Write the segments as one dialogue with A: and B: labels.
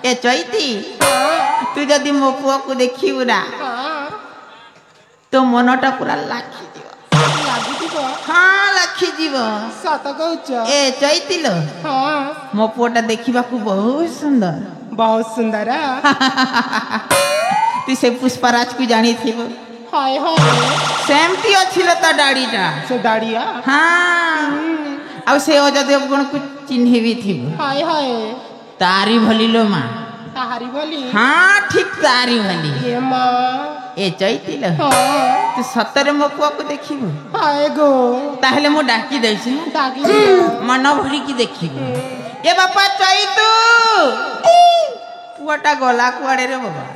A: ए चैती तू जदि मो पुआ को देखिबु ना तो मनटा पूरा लाखी जीव हाँ लाखी जीव
B: सत कहूच
A: ए चैती लो मो पुआटा देखिबा को बहुत सुंदर तू से पुष्पराज को जानी थी
B: हाय हाय
A: सेमती अच्छी ता दाढ़ीटा
B: से दाढ़िया
A: हाँ आ से अजदेव गुण को चिन्ह भी थी
B: हाय हाय
A: तारी भली लो माँ
B: तारी भली
A: हाँ ठीक तारी भली
B: ये माँ
A: ए चैती लो तू सतरे मो पुआ को देखिबु
B: हाय गो
A: ताहले मो डाकी देछि
B: डाकी
A: मन भरी की देखिबु ए बापा चैतू पुआटा गला कुआड़े रे बाबा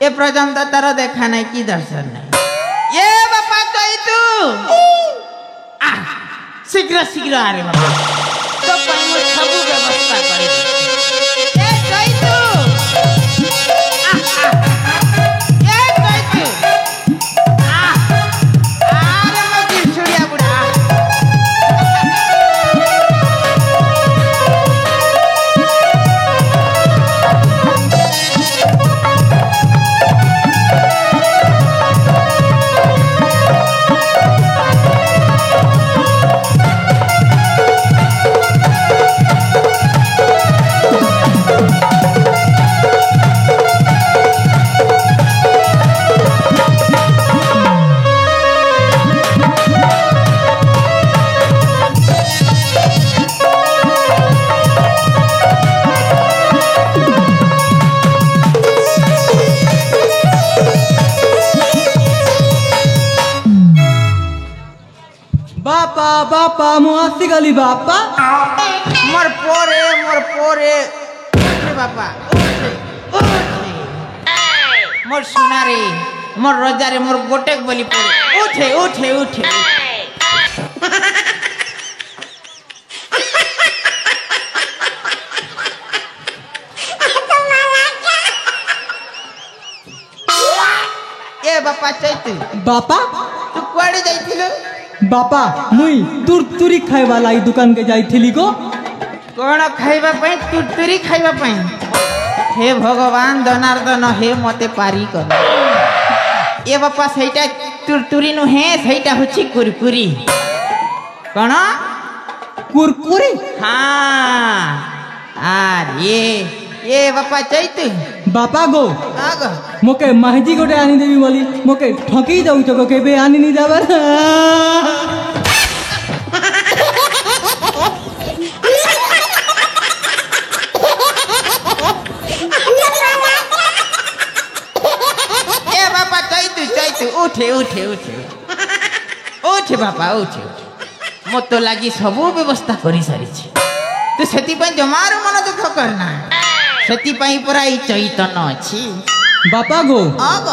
A: ए पर्यंत तार देखा नहीं की दर्शन नहीं ये बापा चैतू शीघ्र शीघ्र आ रे बाबा तो सब व्यवस्था करे ए चैतू ए चैतू अरे मो छुड़िया बुढ़ा
C: बापा बापा मु आसी गली बापा
A: मोर पोरे उठे बापा उठे मोर सुना रे मोर रजा रे मोर गोटेक बोली पोरे उठे उठे उठे ए बापा चैतू
C: बापा
A: तू कुआड़े जाइथिलो
C: बापा मुई तुरतुरी खाइबा लाई दुकान के जाइथिली गो
A: कौन खाइबा पई तुरतुरी खाइबा पई हे भगवान दनार्दन हे मते पारी कर ए बापा सेटा तुरतुरी नु हे सेटा होची कुरकुरी कौन
C: कुरकुरी
A: हाँ अरे ये बापा चैतू
C: बापा गो
A: आग
C: मोके महजी गोटे आनी देवी बोली मोके ठकी दउ तो केबे आनी नी जाबर
A: ए बापा चैतू चैतू उठे उठे उठे उठे बापा उठे मत लगी सब व्यवस्था करी सारी तू से जमार मन दुख करना से पूरा चैतन अच्छी
C: बापा गो
A: आग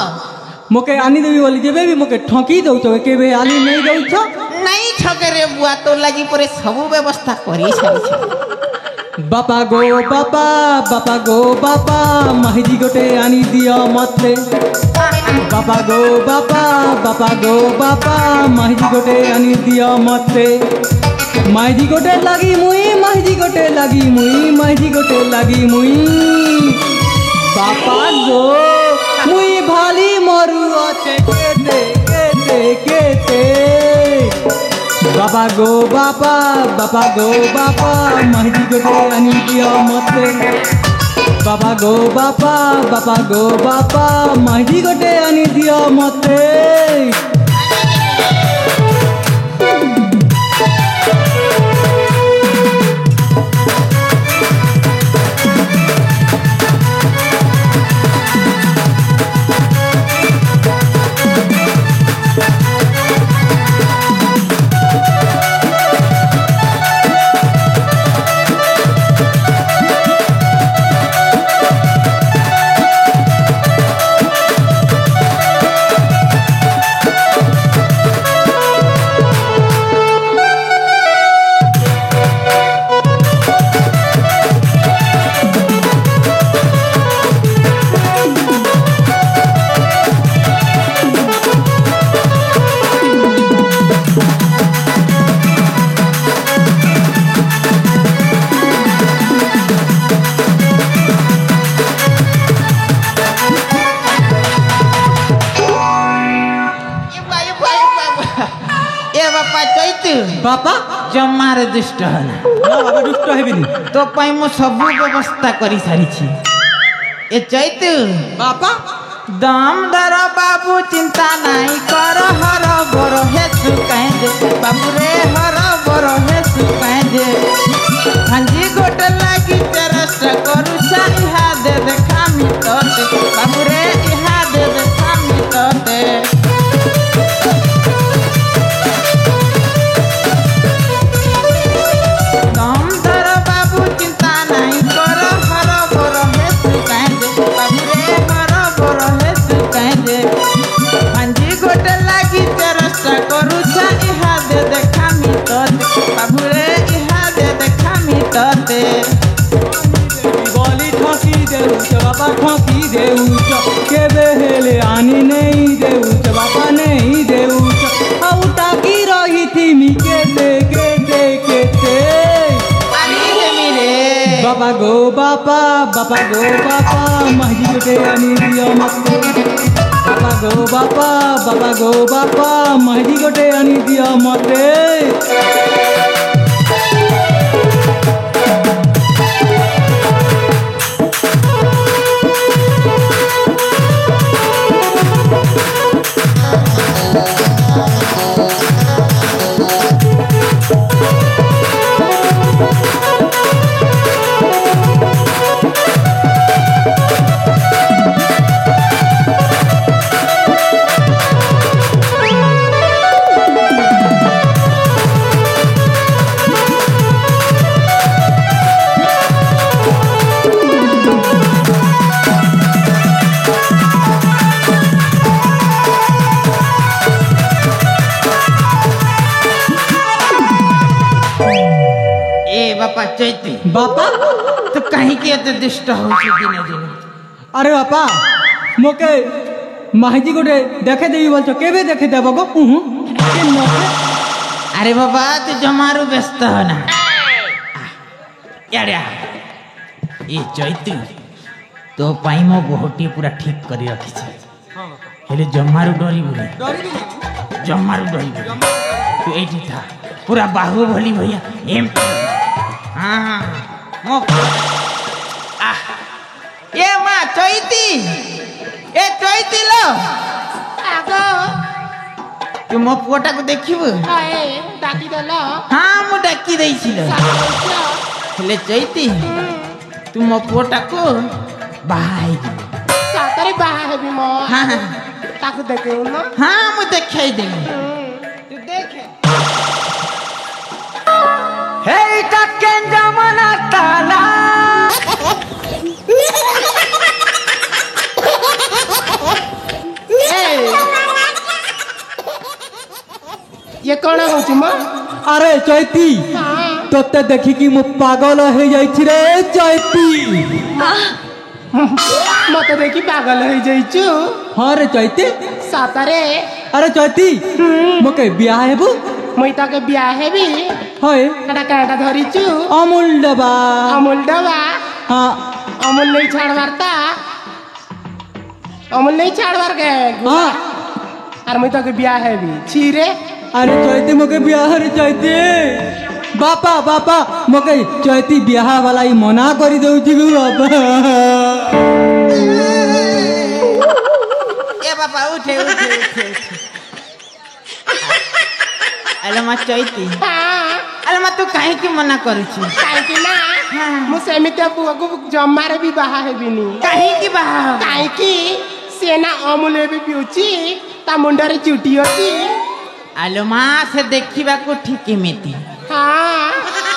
C: मोके आनी देवी बोली जेबे भी मोके ठकी दउ तो केबे आनी नहीं दउ छ
A: नहीं ठगे रे बुआ तो लगी पूरे सब व्यवस्था करी सारी
C: बापा गो बापा बापा गो बापा महजी गोटे आनी दिया मते बापा गो बापा बापा गो बापा महजी गोटे आनी दिया मते महजी गोटे लगी मुई महजी गोटे लगी मुई महजी गोटे लगी मुई बापा गो मुई भाली मरु अचे केते केते केते बाबा गो बापा बाबा गो बापा महजी गोटे आनी दिया मते बाबा गो बापा बाबा गो बापा महजी गोटे आनी दिया मते बापा
A: जमार दुष्ट होना
C: ना बाबा दुष्ट हेबिनी
A: तो पाई मु सब व्यवस्था करी सारी ए चैतु
C: बापा
A: दामदार बाबू चिंता नहीं कर हर बर हे तू कह दे बाबू रे हर बर हे तू कह दे हांजी गोटे लागी चरस करू इहा दे देखा मी तोते बाबू रे इहा दे देखा मी तोते दामदार बाबू चिंता नहीं कर हर बर हे तू कह दे बाबू रे हर बर हे तू कह दे हांजी गोटे लागी चरस करू इहा दे देखा मी तोते बाबू रे इहा दे देखा मी तोते
C: बोली ठोकी देउच बापा ठोकी देउच केबे हेले आनी नहीं देउच बापा नहीं देउच आउ टाकी रही थी मी केते केते केते
A: आनी देमी रे
C: बापा गो बापा महजी गोटे आनी दियो मते बापा गो बापा महजी गोटे आनी दियो मते
A: बापा चैती
C: बापा
A: तो कहीं के एते दुष्ट हो दिने दिने
C: अरे बापा मोके महजी गोटे देखे देवी बोलछ केबे देखे देबो गो
A: अरे बाबा तू जमारू व्यस्त हो ना यार ये चैती तो पाई मो बहुटी पूरा ठीक करी रखी छे हेले जमारू डरी बुले जमारू डरी तू एठी था पूरा बाहुबली भैया एम हाँ मो ये माँ चैती ए चैती लो
B: आगो
A: तू मो पुअटा को देखिबु
B: हाय डाकी देलो
A: हाँ मु डाकी देइछिलो हेले चैती तू मो पुअटा को बाहाई दिबु
B: सातरे बाहा हेबी मो
A: हाँ हाँ
B: ताको देखे न
A: हाँ मु देखाई देबी तू देखे हे टकेन जमाना ताला
B: ये कौन होची मो
C: अरे चैती तोते देखी कि मु पागल हो जाइछि रे चैती
B: मते देखी पागल हो जाइछु
C: हाँ रे चैती
B: सातरे
C: अरे चैती मोके बियाह हेबु
B: मुई ताके बिया हेबी
C: होय
B: कटा काटा धरिछु
C: अमूल डबा हाँ
B: अमूल नहीं छाड़वार ता अमूल नहीं छाड़वार के
C: हाँ
B: और मुई ताके बिया हेबी छीरे
C: अरे चैती मोके बियाह रे चैती बापा मोके चैती बियाह वाला ही मना करी देउछि गो बापा
A: ए बाबा उठे अरे माँ चैती अरे माँ तू काहे की मना करुछु
B: काहे कि ना मु सेमिते पुआ को जम्मारे भी बाहा हेबिनी
A: काहे की बाहा
B: काहे कि सेना अमूल भी पिउची ता मुंडरे चुटी अछि
A: आलो माँ से देखिबा को ठीक एमिति
B: हाँ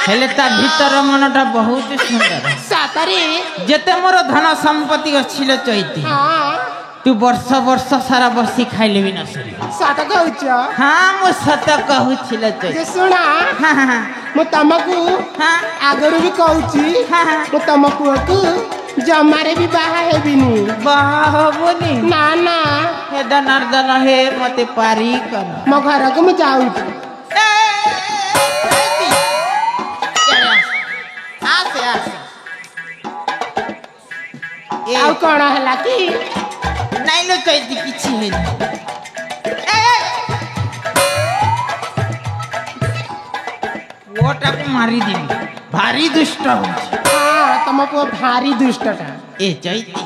A: हेले ता भीतर मनटा बहुत सुंदर
B: सातरे
A: जेते मोर धन संपत्ति अछिलो चैती
B: हाँ
A: तू वर्ष सारा बसी खाइले भी न सरी
B: सात कहूच
A: हाँ मु सत कहूछिलो चैती
B: जे सुना
A: हाँ हाँ
B: मु तमकु
A: हाँ
B: आगरु भी कहूची
A: हाँ
B: मु तमकु को जम्मारे भी बाहा हेबिनी
A: बाह बोली
B: ना ना
A: हे दनर्दन हे मते पारी कर
B: मो घर को मु जाऊ ଆଉ କଣ ହେଲା କି
A: ନାଇଁ ଲୋ ଚୈତି କିଛି ହେଇନି ପୁଅଟାକୁ ମାରିଦେବି ଭାରି ଦୁଷ୍ଟ ହଉଛି।
B: ହଁ ତମ ପୁଅ ଭାରି ଦୁଷ୍ଟଟା।
A: ଏ ଚୈତି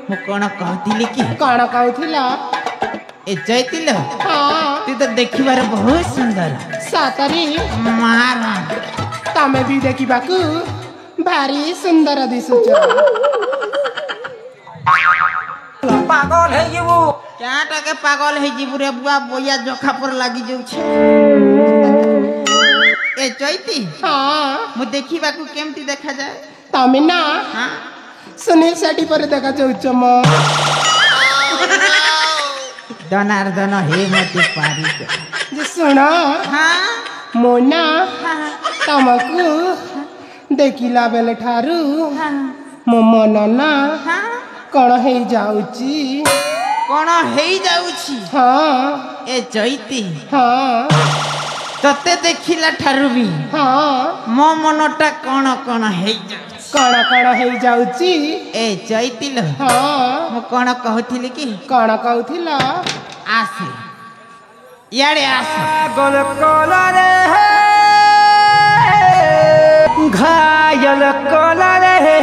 A: ମୁଁ କଣ କହୁଥିଲି କି
B: କଣ କହୁଥିଲ?
A: ଏ ଚୈତିଲ
B: ହଁ
A: ତୁ ତ ଦେଖିବାରେ ବହୁତ ସୁନ୍ଦର
B: ସତରେ
A: ମାର
B: ତମେ ବି ଦେଖିବାକୁ ଭାରି ସୁନ୍ଦର ଦିଶୁଛ।
C: ପାଗଲ ହେଇଯିବୁ।
A: ଚାଟାକେ ପାଗଲ ହେଇଯିବୁ ରେ ବୁଆ ବଇଆ ଜଖା પર ଲାଗି ଯାଉଛି। ଏ ଚୈତି
B: ହଁ
A: ମୁଁ ଦେଖିବାକୁ କେମିତି ଦେଖାଯାଏ?
B: ତମେ ନା
A: ହଁ
B: ସୁନୀଲ ସେଠି ପରେ ଦେଖା ଯାଉଛ ମ।
A: ଦନାର୍ଦନ ହେ ମତେ ପାରିକ
B: ଯେ ଶୁଣ
A: ହଁ
B: ମୁଁ ନା
A: ହଁ
B: ତମକୁ ଦେଖିଲା ବେଲେ ଠାରୁ
A: ହଁ
B: ମୋ ମନ ନା
A: ହଁ
B: କଣ ହେଇଯାଉଛି।
A: କଣ ହେଇଯାଉଛି?
B: ହଁ
A: ଏ ଚୈତି
B: ହଁ
A: ତତେ ଦେଖିଲା ଠାରୁ ବି
B: ହଁ
A: ମୋ ମନଟା କଣ କଣ ହେଇଯାଉଛି।
B: କଣ କଣ ହେଇଯାଉଛି?
A: ଏ ଚୈତିଲ
B: ହଁ
A: ମୁଁ କଣ କହୁଥିଲି କି
B: କଣ କହୁଥିଲ?
A: ଆସେ ଇଆଡେ ଆସ।
C: ପାଗଲ କଲାରେ ଘାୟଲ କଲାରେ
A: हे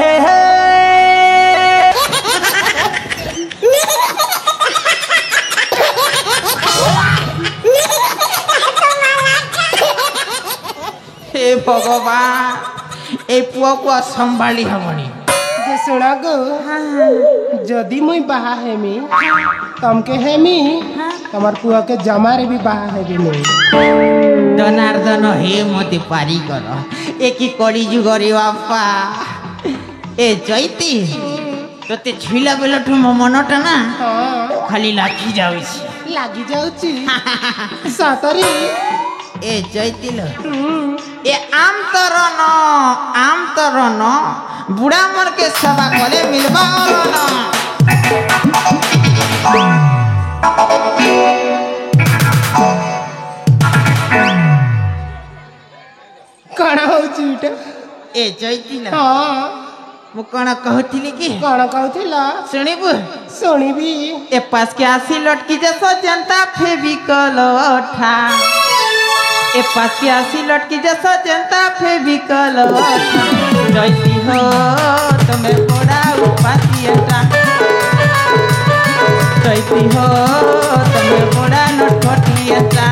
A: ଭଗବାନ ଏ ପୁଅକୁ ଆଉ ସମ୍ଭାଳି ହବନି।
B: ଯେ ଶୁଣ ଗୋ ଯଦି ମୁଇଁ ବାହା ହେମି ତମକେ ହେମି ତମର ପୁଅକେ ଜମାରେ ବି ବାହା ହେବିନି।
A: ଦନାର୍ଦନ ହେ ମତେ ପାରି କର ଏ କି କଳି ଯୁଗରେ ବାପା। ଏ ଚୈତି ତତେ ଛୁଇଲା ବେଲଠୁ ମୋ ମନଟା ନା
B: ହଁ
A: ଖାଲି ଲାଖି ଯାଉଛି।
B: ଲାଗି ଯାଉଛି ସତରେ।
A: ଏ ଚୈତିଲ ଏ आम तरन बुढ़ा मर के सेवा कले मिलबा अरन।
B: କଣ ହଉଛି ଏଇଟା?
A: ଏ ଚୈତିଲ
B: ହଁ
A: ମୁଁ କଣ କହୁଥିଲି କି
B: କଣ କହୁଥିଲ?
A: ଶୁଣିବୁ?
B: ଶୁଣିବି।
A: ए पास के आसी लटकी जैसा जनता फेविकल अठा। ए पास के आसी लटकी जैसा जनता फेविकल अठा। जैसी हो तुम्हें बड़ा उपातियटा। जैसी हो तुम्हें बड़ा नटखटियटा।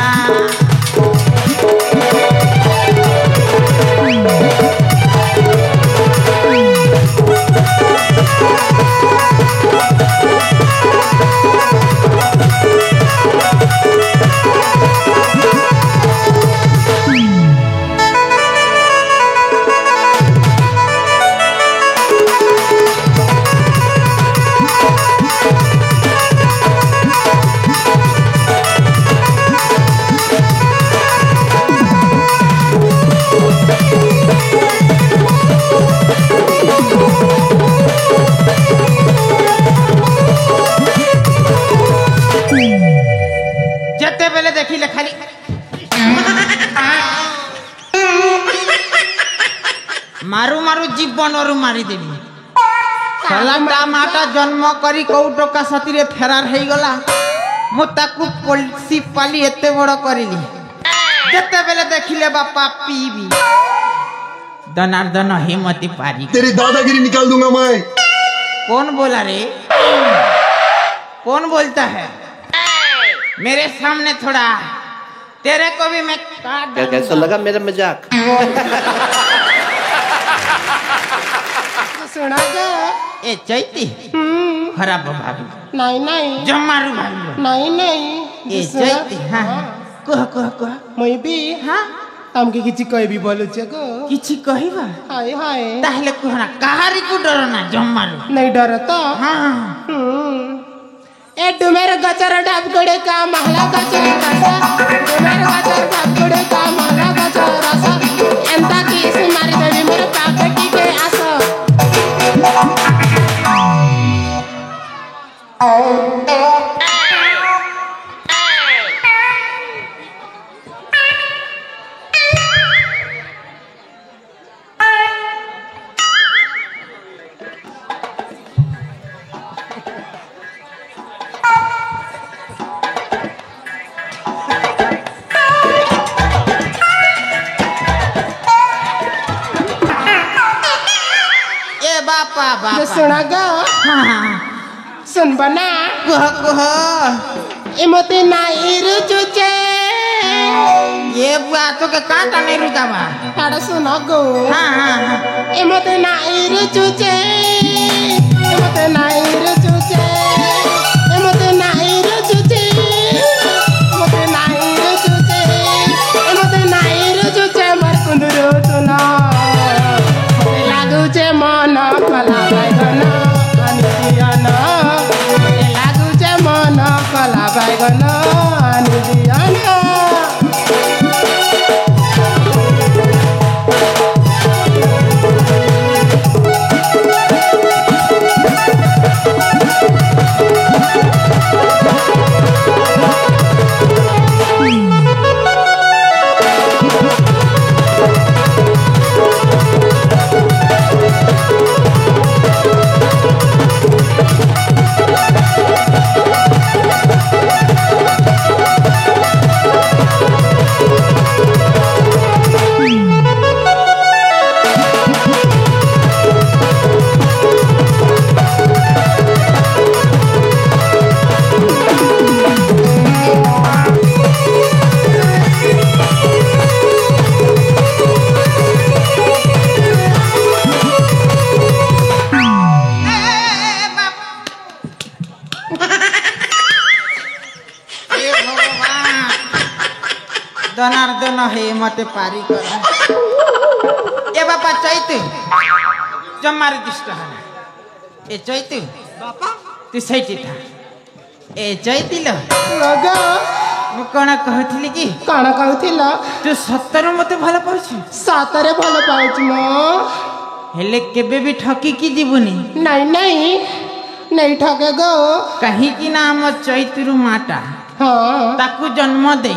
A: ଯେତେବେଳେ ଦେଖିଲେ ଖାଲି ମାରୁ ମାରୁ ଜୀବନରୁ ମାରିଦେବି। ସଲାଟା ମାଟା ଜନ୍ମ କରି କୋଉ ଟୋକା ସାଥିରେ ଫେରାର ହେଇଗଲା। ମୁଁ ତାକୁ ପୋଲିସି ପାଲି ଏତେ ବଡ଼ କରିଲି। ଯେତେବେଳେ ଦେଖିଲେ ବାପା ପିଇବି दनार्दन हेमती पारी।
D: तेरी दादागिरी निकाल दूंगा मैं।
A: कौन बोला रे? कौन बोलता है मेरे सामने? थोड़ा तेरे को भी मैं काट
E: क्या कैसा लगा मेरा मजाक?
B: सुना जा।
A: ए चैती खराब भाभी
B: नहीं नहीं
A: जमारू भाभी
B: नहीं नहीं
A: ए चैती हाँ कह कह कह
B: मुई भी
A: हाँ
B: तमके किछि कहबी बोलुचे गो।
A: किछि कहिबा
B: हाय हाय
A: ताहले कहना काहारी को डर ना जमारू
B: नहीं डर तो।
A: हाँ
B: ए डुमेर गचर ढाप गड़े का महला गचर रसा। डुमेर गचर ढाप गड़े का महला गचर रसा। एंता की इसी मारी देवी मेरे पाकेटी के आसा।
A: बाबा
B: जो सुना गो सुन बना
A: कुह
B: इमोते नाइर चुचे
A: ये बुआ तो के काटा नहीं रुता बा
B: हाड़ा सुना गो
A: हाँ
B: इमोते नाइर चुचे इमोते नाइर चुचे इमोते नाइर चुचे इमोते नाइर चुचे इमोते नाइर चुचे मर कुंदरो तुना लागू चे मन कला बैगन अनिदियाना लागू चे मन कला बैगन अनिदियाना
A: दनार्दन हे मते पारी कर ए बापा चैतु जमार दिष्ट हना ए चैतु बापा तू सैठी था ए चैतिल
B: लगा
A: मु कोना कहथिली कि
B: काना कहथिल
A: तू सत्तर मते भल पाउछु
B: सातरे भल पाउछु म
A: हेले केबे भी ठकी की जीवनी
B: नहीं नहीं ठगे गो
A: कहीं की ना हम चैतुरु माटा
B: हाँ
A: ताकू जन्म दे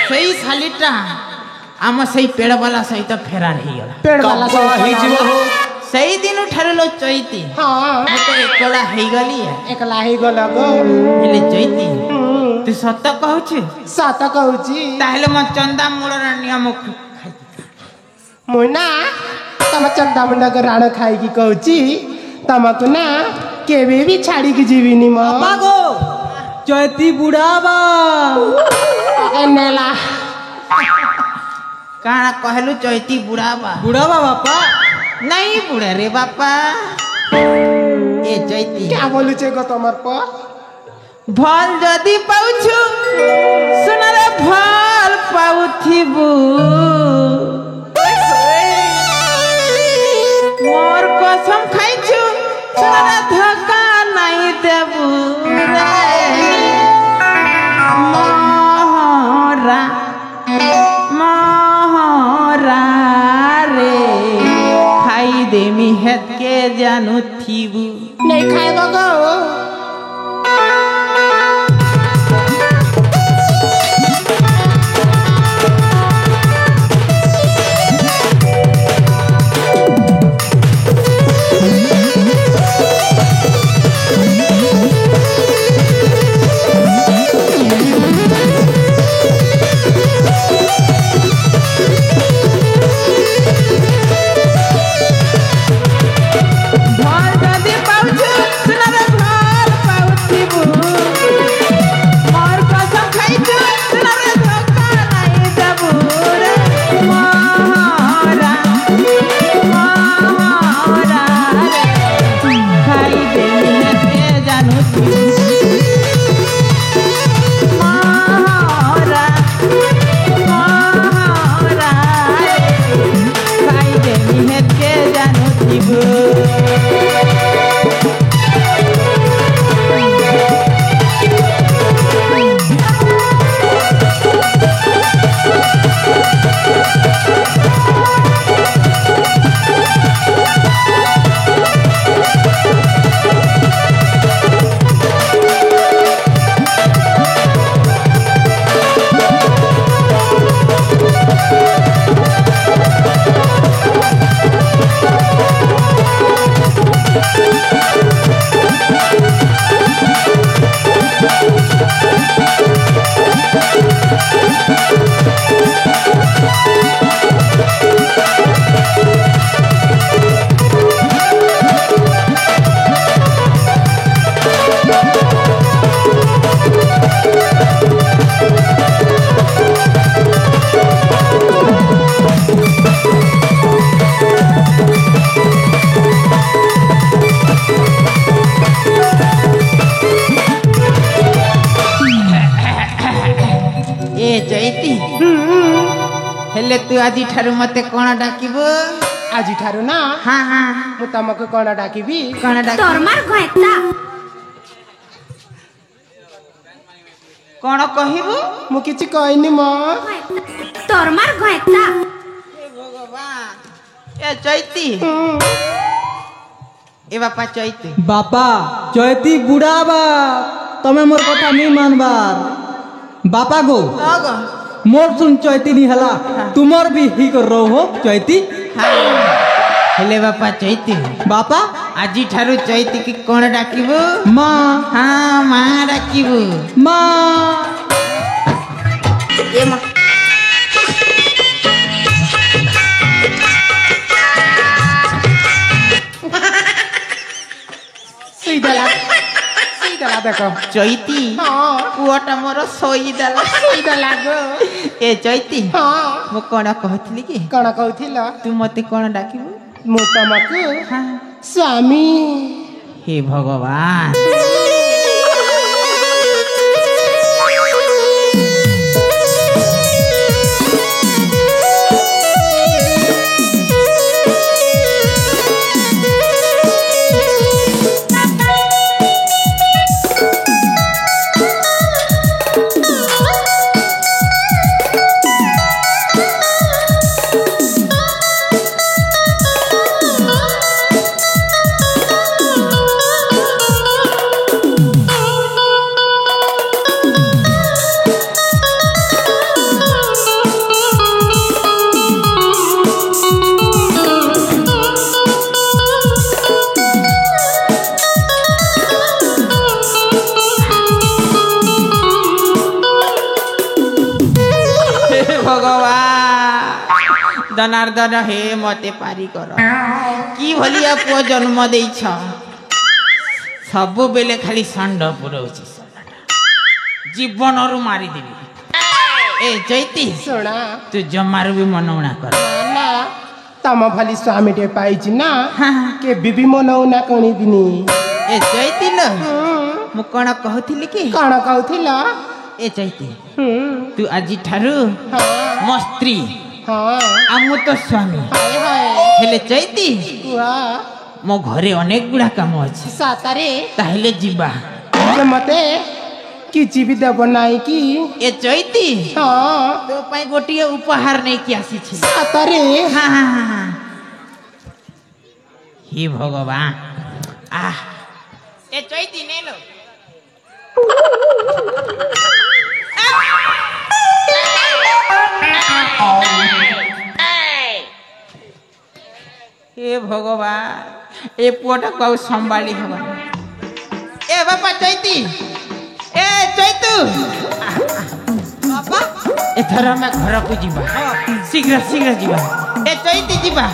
A: सही सालीटा आम सही पेड़ वाला सहित फेरार हो गला
B: पेड़ वाला
A: सही दिन ठारे लो चैती
B: हाँ
A: मते एकला हे गली
B: एकला ही गला गो
A: हेले चैती तू सत कहछु
B: सात कहूची
A: ताहले म चंदा मूलर नियम
B: मुना तम चंदा मुंडा के राण खाई की कहूची तमको ना केबे भी छाड़ी की जीविनी म
C: बागो चैती बुढ़ावा
B: एनेला
A: काना कहलु चैती बुढ़ावा
C: बुढ़ावा बापा
A: नहीं बुढ़ा रे बापा ए चैती
B: क्या बोलू छे गो तमर पर
A: भल जदि पाउछु सुनरे भल पाउथिबु मोर कसम खाइछु सुनरे धक्का नहीं देबु रे मोहरा रे खाई देमी हेत के जानू थीबु
B: नहीं खाएगा गो
A: भल जदि पाउछु सुनरे भल पाउथिबु मोर कसम खाइछु सुनरे धक्का नहीं देबु रे मोहरा रे खाई देमी हेत के जानू थीबु मोहरा रे खाई देमी हेत के जानू थीबु हेले तू आजी ठारू मते कोण डाकिबो
B: आज ठारू ना
A: हाँ हाँ
B: मु तमको कौन डाकिबी
A: कोण डाक
E: तोरमार घएता
A: कोण कहिबो
B: मु किछि कहनी म
E: तोरमार घएता
A: हे भगवान ए चैती ए बापा चैती
C: बापा चैती बुढ़ा बा तमे मोर कथा नहीं मानबार बापा गो
A: आगो
C: मोर सुन चैती नहीं हला तुमर भी ही कर रहो हो चैती
A: हाँ हेले बापा चैती
C: बापा
A: आजी ठारू चैती की कोण डाकिबो
C: माँ
A: हाँ माँ डाकिबो
C: माँ
A: ए माँ
B: सीधा देखो
A: चैती
B: हाँ
A: पुअटा मोर सोई देला
B: सीधा लागो
A: ए चैती
B: हाँ
A: मु कोण कहथिली कि
B: कौन कहथिल
A: तू मते कोण डाकिबो
B: मु तमको
A: हाँ
B: स्वामी
A: हे भगवान भगवान जनार्दन हे मते पारी कर की भलिया पुओ जन्म देइछ सब बेले खाली षंड पुरौछि जीवन रु मारी देबी ए चैती
B: सुना
A: तू जमारू भी मनौना कर
B: ना तम भली स्वामी टे पाइछि ना
A: हाँ
B: के बिबी मनौना कणी दिनी
A: ए चैती लो मु कोण कहथिली कि
B: कौन कहथिल
A: ए चैती तू आजी ठारू
B: हाँ
A: मो स्त्री
B: हाँ
A: आ मु तो स्वामी
B: हाय हाय
A: हेले चैती
B: वाह
A: मो घरे अनेक गुड़ा काम अछि
B: सातारे
A: ताहेले जीवा
B: जे मते किछि भी देब नाही की
A: ए चैती
B: हाँ
A: तो पाई गोटिए उपहार नहीं कि आसी छी
B: सातारे
A: हाँ हाँ हाँ हाँ हे भगवान आ ए चैती ने लो हे भगवान ए पुअटा को संभाली हवा ए बापा चैती ए चैतू बापा एथर मैं घर को जीवा शीघ्र शीघ्र जीवा ए चैती जीवा